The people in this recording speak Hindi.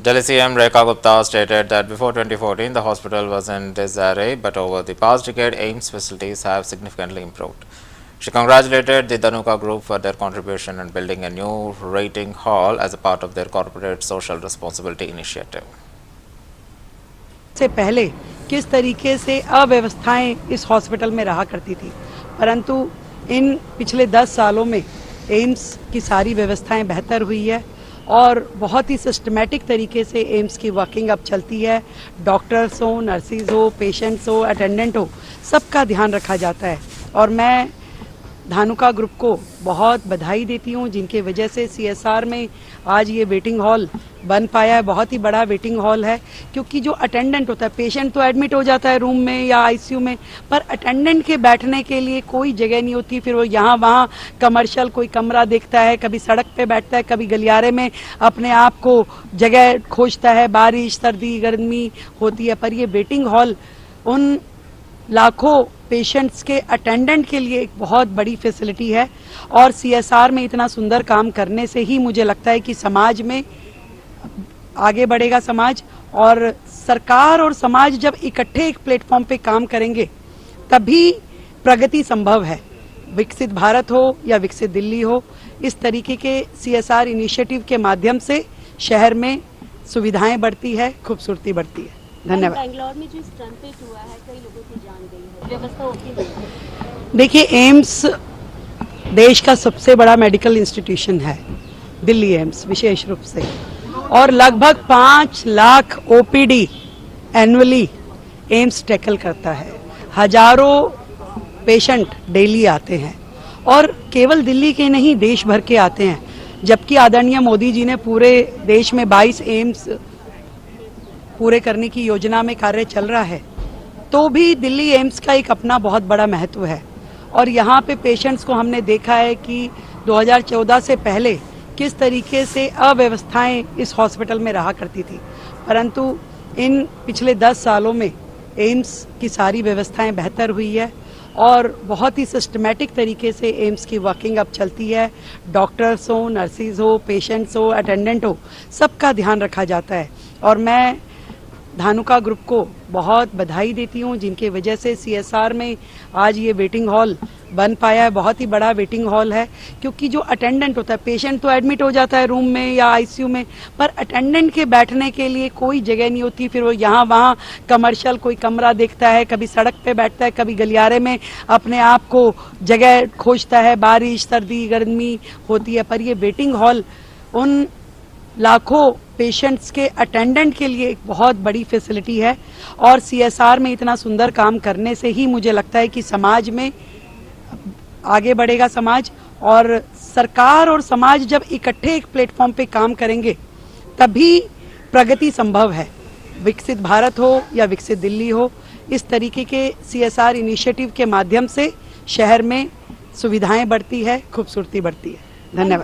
Delhi CM Rekha Gupta stated that before 2014, the hospital was in disarray, but over the past decade, AIIMS facilities have significantly improved. She congratulated the Dhanuka Group for their contribution in building a new waiting hall as a part of their corporate social responsibility initiative. से पहले किस तरीके से अव्यवस्थाएं इस हॉस्पिटल में रहा करती थी, परंतु इन पिछले 10 सालों में एम्स की सारी व्यवस्थाएं बेहतर हुई है और बहुत ही सिस्टमेटिक तरीके से एम्स की वर्किंग अब चलती है। डॉक्टर्स हो, नर्सिस हो, पेशेंट्स हो, अटेंडेंट हो, सबका ध्यान रखा जाता है और मैं धानुका ग्रुप को बहुत बधाई देती हूँ, जिनके वजह से CSR में आज ये वेटिंग हॉल बन पाया है। बहुत ही बड़ा वेटिंग हॉल है, क्योंकि जो अटेंडेंट होता है, पेशेंट तो एडमिट हो जाता है रूम में या ICU में, पर अटेंडेंट के बैठने के लिए कोई जगह नहीं होती। फिर वो यहाँ वहाँ कमर्शियल कोई कमरा देखता है, कभी सड़क पे बैठता है, कभी गलियारे में अपने आप को जगह खोजता है, बारिश सर्दी गर्मी होती है। पर ये वेटिंग हॉल उन लाखों पेशेंट्स के अटेंडेंट के लिए एक बहुत बड़ी फैसिलिटी है और CSR में इतना सुंदर काम करने से ही मुझे लगता है कि समाज में आगे बढ़ेगा समाज, और सरकार और समाज जब इकट्ठे एक प्लेटफॉर्म पे काम करेंगे तभी प्रगति संभव है। विकसित भारत हो या विकसित दिल्ली हो, इस तरीके के CSR इनिशिएटिव के माध्यम से शहर में सुविधाएं बढ़ती है, खूबसूरती बढ़ती है। धन्यवाद। बेंगलोर में जो स्टंट हुआ है, कई लोगों की जान गई है, व्यवस्था होती है। देखिए, एम्स देश का सबसे बड़ा मेडिकल इंस्टीट्यूशन है, दिल्ली एम्स विशेष रूप से, और लगभग 5 lakh OPD annually AIIMS tackle करता है। हजारों पेशेंट डेली आते हैं और केवल दिल्ली के नहीं, देश भर के आते हैं। जबकि आदरणीय मोदी जी ने पूरे देश में 22 एम्स पूरे करने की योजना में कार्य चल रहा है, तो भी दिल्ली एम्स का एक अपना बहुत बड़ा महत्व है। और यहाँ पे पेशेंट्स को हमने देखा है कि 2014 से पहले किस तरीके से अव्यवस्थाएं इस हॉस्पिटल में रहा करती थी, परंतु इन पिछले 10 सालों में एम्स की सारी व्यवस्थाएं बेहतर हुई है और बहुत ही सिस्टमेटिक तरीके से एम्स की वर्किंग अब चलती है। डॉक्टर्स हो, नर्सिस हो, पेशेंट्स हो, अटेंडेंट हो, सबका ध्यान रखा जाता है और मैं धानुका ग्रुप को बहुत बधाई देती हूँ, जिनके वजह से CSR में आज ये वेटिंग हॉल बन पाया है। बहुत ही बड़ा वेटिंग हॉल है, क्योंकि जो अटेंडेंट होता है, पेशेंट तो एडमिट हो जाता है रूम में या ICU में, पर अटेंडेंट के बैठने के लिए कोई जगह नहीं होती। फिर वो यहाँ वहाँ कमर्शियल कोई कमरा देखता है, कभी सड़क पे बैठता है, कभी गलियारे में अपने आप को जगह खोजता है, बारिश सर्दी गर्मी होती है। पर ये वेटिंग हॉल उन लाखों पेशेंट्स के अटेंडेंट के लिए एक बहुत बड़ी फैसिलिटी है और CSR में इतना सुंदर काम करने से ही मुझे लगता है कि समाज में आगे बढ़ेगा समाज, और सरकार और समाज जब इकट्ठे एक प्लेटफॉर्म पे काम करेंगे तभी प्रगति संभव है। विकसित भारत हो या विकसित दिल्ली हो, इस तरीके के CSR इनिशिएटिव के माध्यम से शहर में सुविधाएं बढ़ती है, खूबसूरती बढ़ती है। धन्यवाद।